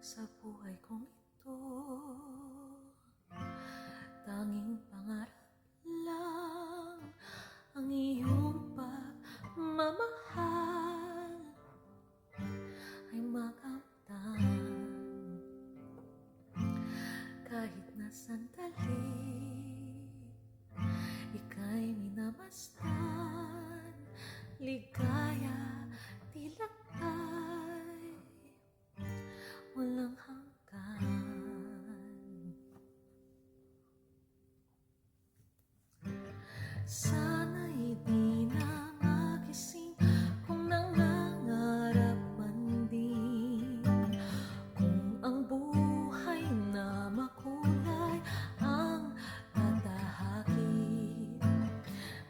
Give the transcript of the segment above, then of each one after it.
sa buhay kong ito. Tanging pangarap lang ang iyong pagmamahal ay makamtan kahit na sandali. Ika'y minamasdan, ligaya tila ay walang hanggan. Sana'y di na magising kung nangangarap man din, kung ang buhay na makulay ang tatahakin.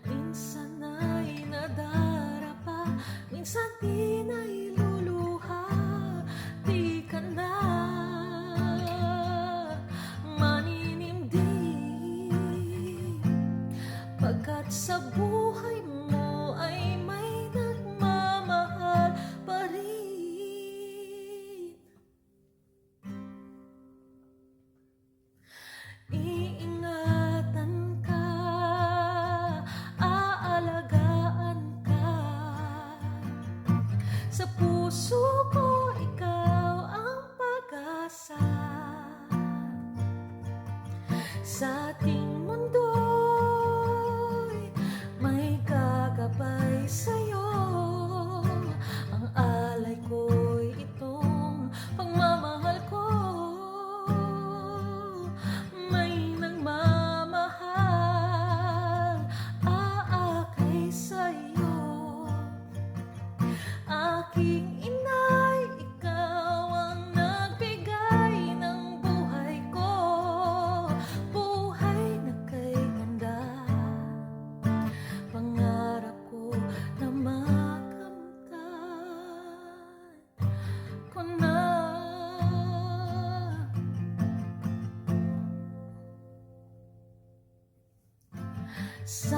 Minsan ay nadarapa, minsan di na iluluha, di ka na maninindig, pagkat sa buhay mo ay may nagmamahal pa rin. Iingatan ka, aalagaan ka, sa puso ko ikaw ang pag-asa. Sa ating mundo'y may gagabay sa'yo, ang alay ko'y itong pagmamahal ko. May nagmamahal, aakay sa'yo. Aking inay, ikaw ang nagbigay ng buhay ko, buhay na kay ganda. Pangarap ko na makamtan ko na. Sa